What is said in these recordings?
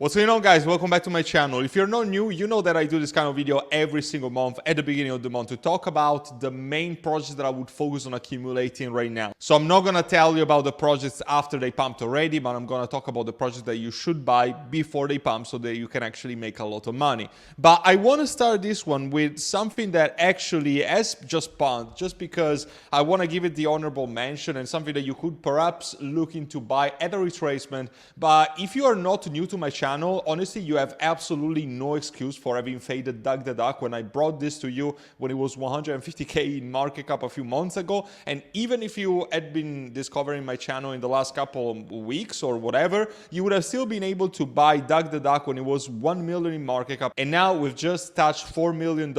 What's going on, guys? Welcome back to my channel. If you're not new, you know that I do this kind of video every single month at the beginning of the month to talk about the main projects that I would focus on accumulating right now. So I'm not going to tell you about the projects after they pumped already, but I'm going to talk about the projects that you should buy before they pump so that you can actually make a lot of money. But I want to start this one with something that actually has just pumped, just because I want to give it the honorable mention and something that you could perhaps look into buy at a retracement. But if you are not new to my channel, honestly, you have absolutely no excuse for having faded Doug the Duck when I brought this to you when it was 150k in market cap a few months ago. And even if you had been discovering my channel in the last couple of weeks or whatever, you would have still been able to buy Doug the Duck when it was 1 million in market cap. And now we've just touched $4 million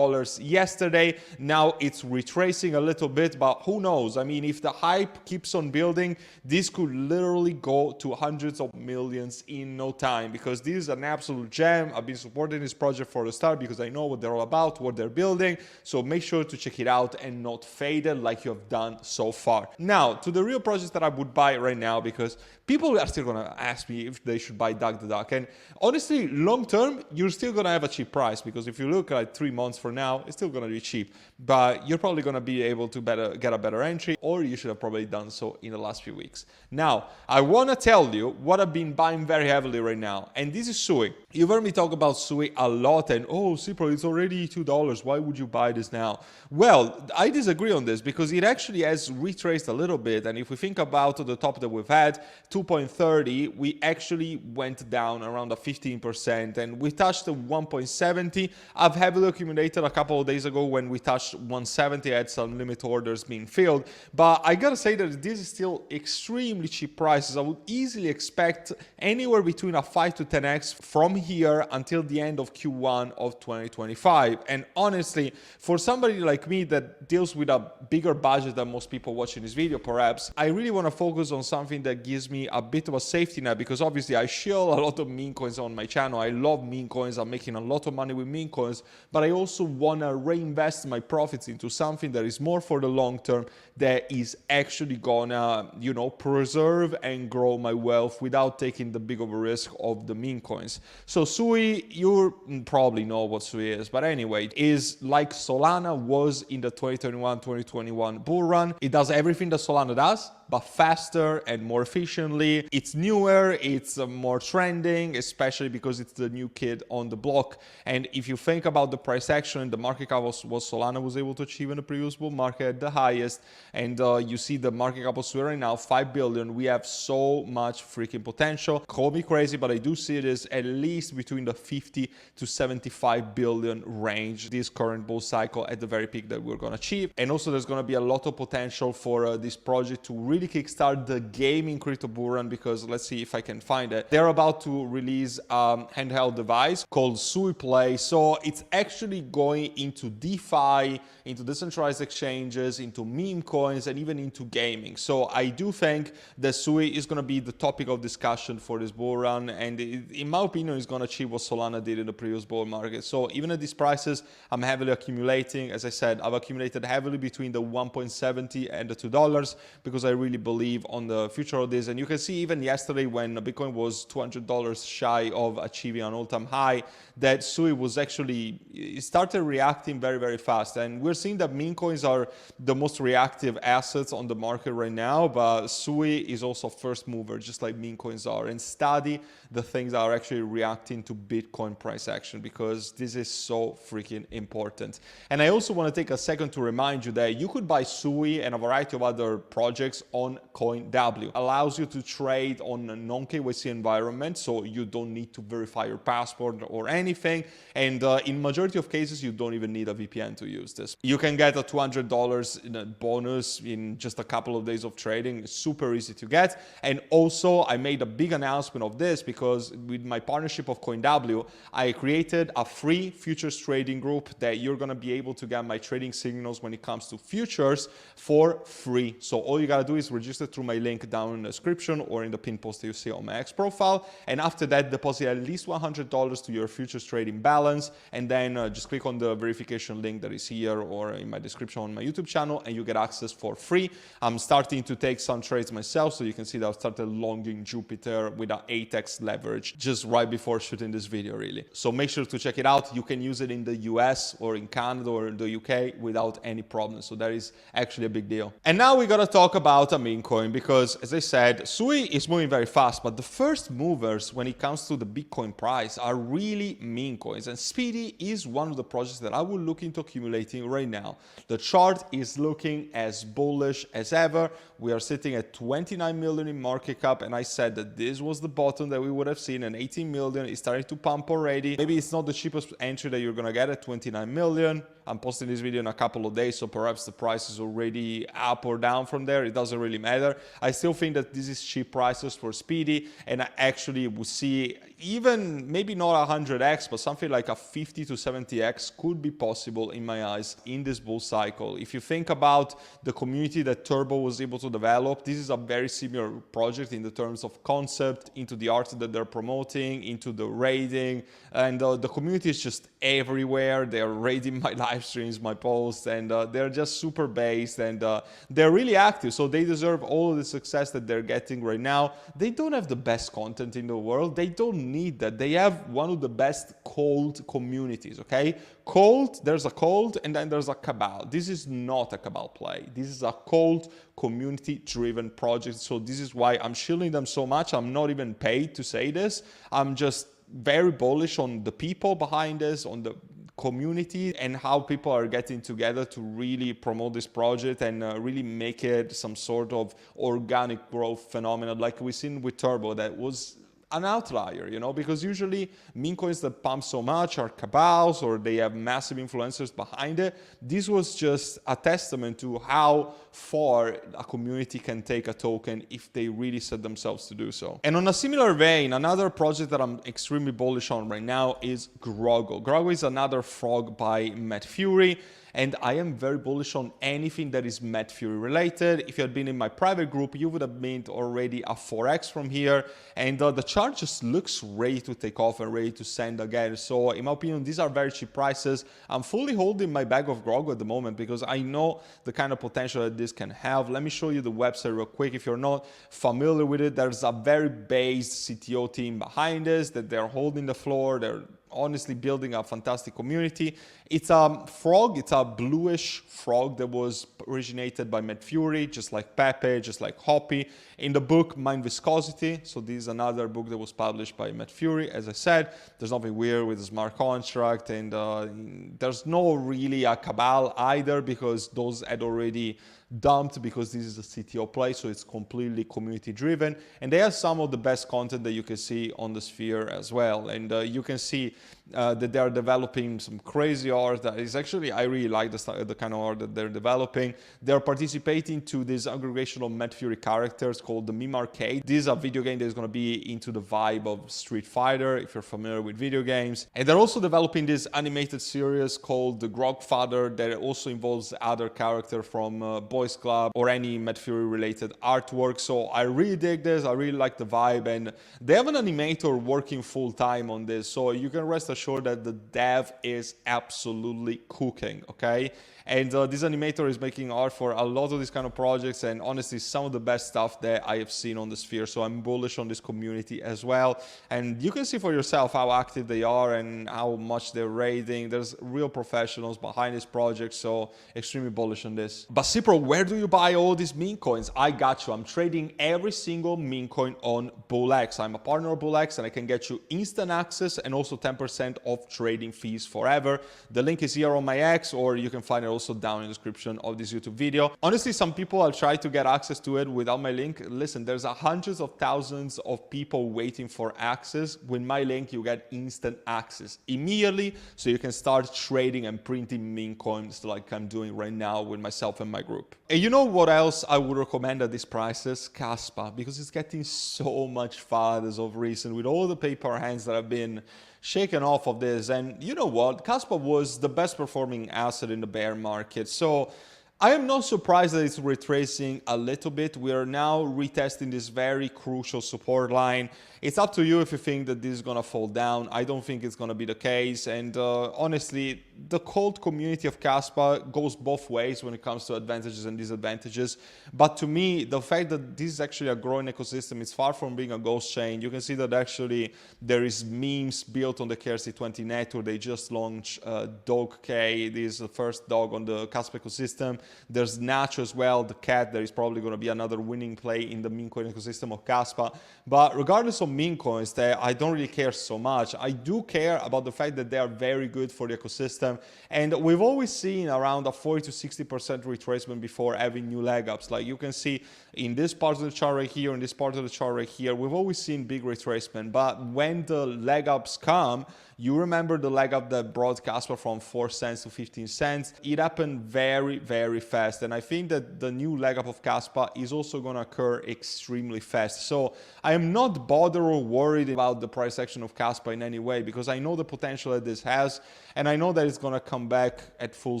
yesterday. Now it's retracing a little bit, but who knows? I mean, if the hype keeps on building, this could literally go to hundreds of millions in no time, because this is an absolute gem. I've been supporting this project for the start because I know what they're all about, what they're building. So make sure to check it out and not fade it like you have done so far. Now, to the real projects that I would buy right now, because people are still going to ask me if they should buy Doug the Duck. And honestly, long term, you're still going to have a cheap price, because if you look at 3 months from now, it's still going to be cheap. But you're probably going to be able to get a better entry, or you should have probably done so in the last few weeks. Now, I want to tell you what I've been buying very heavily right now. And this is Sui. You've heard me talk about Sui a lot, and oh, Cipro, it's already $2. Why would you buy this now? Well, I disagree on this, because it actually has retraced a little bit. And if we think about the top that we've had, 2.30, we actually went down around a 15%, and we touched the 1.70. I've heavily accumulated a couple of days ago when we touched 170. I had some limit orders being filled, but I gotta say that this is still extremely cheap prices. I would easily expect anywhere between a 5 to 10x from here until the end of Q1 of 2025. And honestly, for somebody like me that deals with a bigger budget than most people watching this video, perhaps, I really want to focus on something that gives me a bit of a safety net, because obviously I shill a lot of meme coins on my channel. I love meme coins. I'm making a lot of money with meme coins, but I also want to reinvest my profits into something that is more for the long term, that is actually gonna, you know, preserve and grow my wealth without taking the big of a risk of the meme coins. So Sui, you probably know what Sui is, but anyway, it is like Solana was in the 2021 bull run. It does everything that Solana does, but faster and more efficiently. It's newer, it's more trending, especially because it's the new kid on the block. And if you think about the price action, the market cap was what Solana was able to achieve in the previous bull market at the highest. And you see the market cap of Sui right now, 5 billion. We have so much freaking potential. Call me crazy, but I do see this at least between the 50 to 75 billion range, this current bull cycle at the very peak that we're gonna achieve. And also there's gonna be a lot of potential for this project to really kickstart the gaming crypto bull run, because let's see if I can find it. They're about to release a handheld device called Sui Play. So it's actually going into DeFi, into decentralized exchanges, into meme coins, and even into gaming. So I do think that Sui is going to be the topic of discussion for this bull run, and in my opinion, it's going to achieve what Solana did in the previous bull market. So even at these prices, I'm heavily accumulating. As I said, I've accumulated heavily between the 1.70 and the $2, because I really believe on the future of this. And you can see even yesterday when Bitcoin was $200 shy of achieving an all-time high, that Sui was actually, it started reacting very, very fast. And we're seeing that meme coins are the most reactive assets on the market right now, but Sui is also first mover, just like meme coins are. And study the things that are actually reacting to Bitcoin price action, because this is so freaking important. And I also want to take a second to remind you that you could buy Sui and a variety of other projects on CoinW. Allows you to trade on a non-KYC environment, so you don't need to verify your passport or anything. And in majority of cases, you don't even need a VPN to use this. You can get a $200 in a bonus in just a couple of days of trading. It's super easy to get. And also, I made a big announcement of this because with my partnership of CoinW, I created a free futures trading group that you're going to be able to get my trading signals when it comes to futures for free. So all you got to do is please register through my link down in the description or in the pin post that you see on my X profile. And after that, deposit at least $100 to your futures trading balance. And then just click on the verification link that is here or in my description on my YouTube channel, and you get access for free. I'm starting to take some trades myself, so you can see that I started longing Jupiter with an 8x leverage just right before shooting this video, really. So make sure to check it out. You can use it in the US or in Canada or in the UK without any problem. So that is actually a big deal. And now we gotta talk about a meme coin because, as I said, Sui is moving very fast, but the first movers when it comes to the Bitcoin price are really meme coins. And Speedy is one of the projects that I will look into accumulating right now. The chart is looking as bullish as ever. We are sitting at 29 million in market cap, and I said that this was the bottom that we would have seen, and 18 million is starting to pump already. Maybe it's not the cheapest entry that you're gonna get at 29 million. I'm posting this video in a couple of days, so perhaps the price is already up or down from there. It doesn't really matter. I still think that this is cheap prices for Speedy, and I actually would see even maybe not 100x, but something like a 50 to 70x could be possible in my eyes in this bull cycle. If you think about the community that Turbo was able to develop, this is a very similar project in the terms of concept, into the art that they're promoting, into the raiding, and the community is just everywhere. They're raiding my live streams, my posts, and they're just super based, and they're really active, so they deserve all of the success that they're getting right now. They don't have the best content in the world. They don't need that. They have one of the best cold communities, okay? Cold, there's a cold, and then there's a cabal. This is not a cabal play. This is a cold community-driven project, so this is why I'm shielding them so much. I'm not even paid to say this. I'm just very bullish on the people behind this, on the community, and how people are getting together to really promote this project and really make it some sort of organic growth phenomenon like we've seen with Turbo. That was an outlier, you know, because usually meme coins that pump so much are cabals or they have massive influencers behind it. This was just a testament to how far a community can take a token if they really set themselves to do so. And on a similar vein, another project that I'm extremely bullish on right now is Grogo. Grogo is another frog by Matt Fury, and I am very bullish on anything that is Matt Fury related. If you had been in my private group, you would have mint already a 4x from here, and the chart just looks ready to take off and ready to send again. So in my opinion, these are very cheap prices. I'm fully holding my bag of Grogo at the moment because I know the kind of potential that this can have. Let me show you the website real quick. If you're not familiar with it, there's a very based CTO team behind this that they're holding the floor. They're honestly building a fantastic community. It's a frog, it's a bluish frog that was originated by Matt Fury, just like Pepe, just like Hoppy. In the book Mind Viscosity, so this is another book that was published by Matt Fury. As I said, there's nothing weird with the smart contract, and there's no really a cabal either, because those had already dumped, because this is a CTO play, so it's completely community driven, and they have some of the best content that you can see on the sphere as well. And you can see that they are developing some crazy art that is actually, I really like the kind of art that they're developing. They're participating to this aggregation of Matt Fury characters called the Meme Arcade. This is a video game that is going to be into the vibe of Street Fighter, if you're familiar with video games. And they're also developing this animated series called The Grogfather that also involves other characters from Boys Club or any Matt Fury related artwork. So I really dig this. I really like the vibe, and they have an animator working full time on this, so you can rest assured that the dev is absolutely cooking, okay? And this animator is making art for a lot of these kind of projects, and honestly some of the best stuff that I have seen on the sphere. So I'm bullish on this community as well, and you can see for yourself how active they are and how much they're raiding. There's real professionals behind this project, so extremely bullish on this. But Cipro, where do you buy all these meme coins? I got you. I'm trading every single meme coin on BullX. I'm a partner of BullX, and I can get you instant access and also 10% off trading fees forever. The link is here on my X, or you can find it also down in the description of this YouTube video. Honestly, some people will try to get access to it without my link. Listen, there's hundreds of thousands of people waiting for access. With my link, you get instant access immediately, so you can start trading and printing meme coins like I'm doing right now with myself and my group. And you know what else I would recommend at these prices? Casper, because it's getting so much fun as of recent with all the paper hands that have been shaken off of this. And you know what? Casper was the best performing asset in the bear market. So I am not surprised that it's retracing a little bit. We are now retesting this very crucial support line. It's up to you if you think that this is going to fall down. I don't think it's going to be the case. And honestly, the cold community of Casper goes both ways when it comes to advantages and disadvantages. But to me, the fact that this is actually a growing ecosystem, it's far from being a ghost chain. You can see that actually there is memes built on the KRC20 network. They just launched Dog K. This is the first dog on the Casper ecosystem. There's Nacho as well, the cat. There is probably going to be another winning play in the meme coin ecosystem of Casper. But regardless of meme coins, I don't really care so much. I do care about the fact that they are very good for the ecosystem. And we've always seen around a 40 to 60% retracement before having new leg ups. Like you can see in this part of the chart right here, in this part of the chart right here, we've always seen big retracement. But when the leg ups come, you remember the leg up that brought Casper from 4 cents to 15 cents. It happened very, very fast. And I think that the new leg up of Casper is also going to occur extremely fast. So I am not bothered or worried about the price action of Casper in any way, because I know the potential that this has. And I know that it's going to come back at full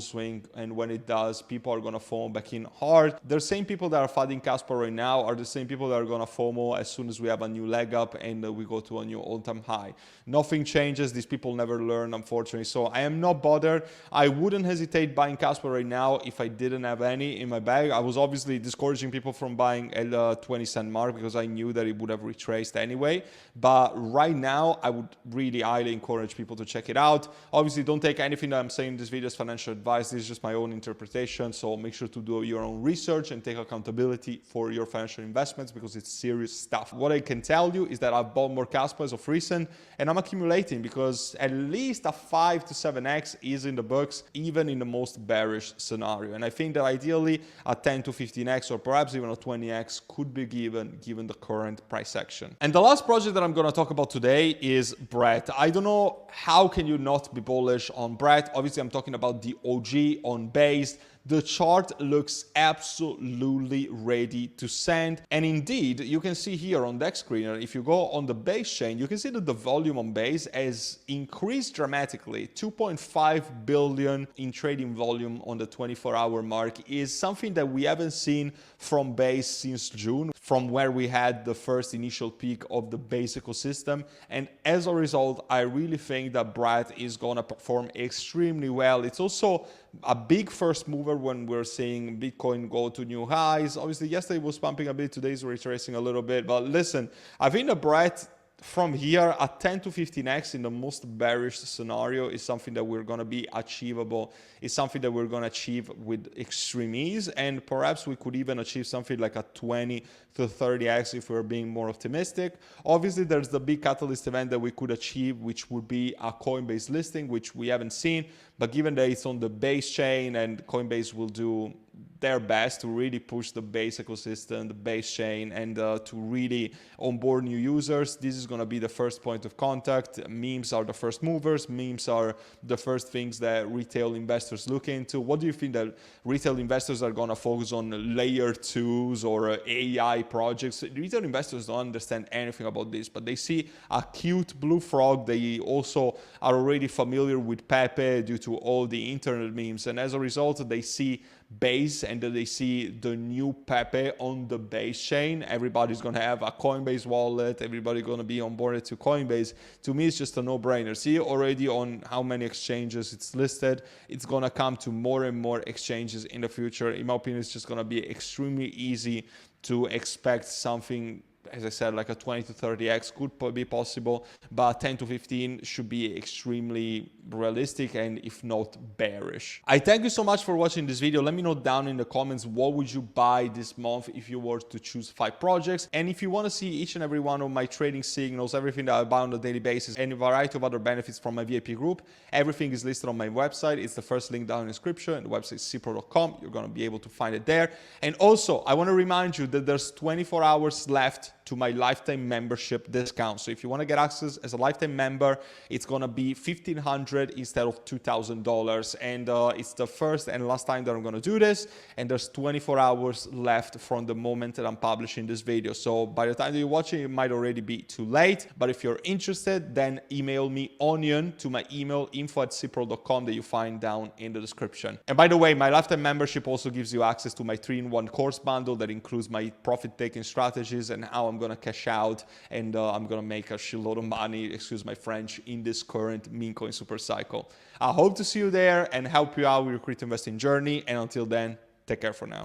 swing. And when it does, people are going to FOMO back in hard. The same people that are fighting Casper right now are the same people that are going to FOMO as soon as we have a new leg up and we go to a new all-time high. Nothing changes. These people never learn, unfortunately. So I am not bothered. I wouldn't hesitate buying Casper right now if I didn't have any in my bag. I was obviously discouraging people from buying at the 20-cent mark because I knew that it would have retraced anyway. But right now, I would really highly encourage people to check it out. Obviously, don't take anything that I'm saying in this video as financial advice. This is just my own interpretation. So make sure to do your own research and take accountability for your financial investments because it's serious stuff. What I can tell you is that I've bought more Casper as of recent and I'm accumulating because at least a 5 to 7x is in the books, even in the most bearish scenario. And I think that ideally a 10 to 15x or perhaps even a 20x could be given the current price action. And the last project that I'm going to talk about today is Brett. I don't know how can you not be bullish on Brett. Obviously, I'm talking about the OG on base. The chart looks absolutely ready to send. And indeed, you can see here on Dex Screener, if you go on the base chain, you can see that the volume on base has increased dramatically. 2.5 billion in trading volume on the 24-hour mark is something that we haven't seen from base since June, from where we had the first initial peak of the base ecosystem. And as a result, I really think that Brett is going to perform extremely well. It's also a big first mover when we're seeing Bitcoin go to new highs. Obviously, yesterday was pumping a bit, today's retracing a little bit. But listen, I think the Brett from here at 10 to 15x in the most bearish scenario is something that we're going to be achievable. It's something that we're going to achieve with extreme ease, and perhaps we could even achieve something like a 20 to 30x if we're being more optimistic. Obviously, there's the big catalyst event that we could achieve, which would be a Coinbase listing, which we haven't seen. But given that it's on the base chain and Coinbase will do their best to really push the base ecosystem, the base chain, and to really onboard new users, this is going to be the first point of contact. Memes are the first movers. Memes are the first things that retail investors look into. What do you think that retail investors are going to focus on? Layer 2s or AI projects? Retail investors don't understand anything about this, but they see a cute blue frog. They also are already familiar with Pepe due to all the internet memes, and as a result, they see base and they see the new Pepe on the base chain. Everybody's going to have a Coinbase wallet. Everybody's going to be onboarded to Coinbase. To me, it's just a no-brainer. See already on how many exchanges it's listed. It's going to come to more and more exchanges in the future. In my opinion, it's just going to be extremely easy to expect something, as I said, like a 20 to 30x could be possible, but 10 to 15 should be extremely realistic and if not bearish. I thank you so much for watching this video. Let me know down in the comments what would you buy this month if you were to choose 5 projects. And if you want to see each and every one of my trading signals, everything that I buy on a daily basis, and a variety of other benefits from my VIP group, everything is listed on my website. It's the first link down in the description. The website is cpro.com. You're going to be able to find it there. And also, I want to remind you that there's 24 hours left to my lifetime membership discount. So if you want to get access as a lifetime member, it's going to be $1,500 instead of $2,000. And it's the first and last time that I'm going to do this. And there's 24 hours left from the moment that I'm publishing this video. So by the time that you're watching, it might already be too late. But if you're interested, then email me onion to my email info@cipro.com that you find down in the description. And by the way, my lifetime membership also gives you access to my 3-in-1 course bundle that includes my profit-taking strategies and how I'm going to cash out and I'm going to make a shitload of money, excuse my French, in this current meme coin super cycle. I hope to see you there and help you out with your crypto investing journey. And until then, take care for now.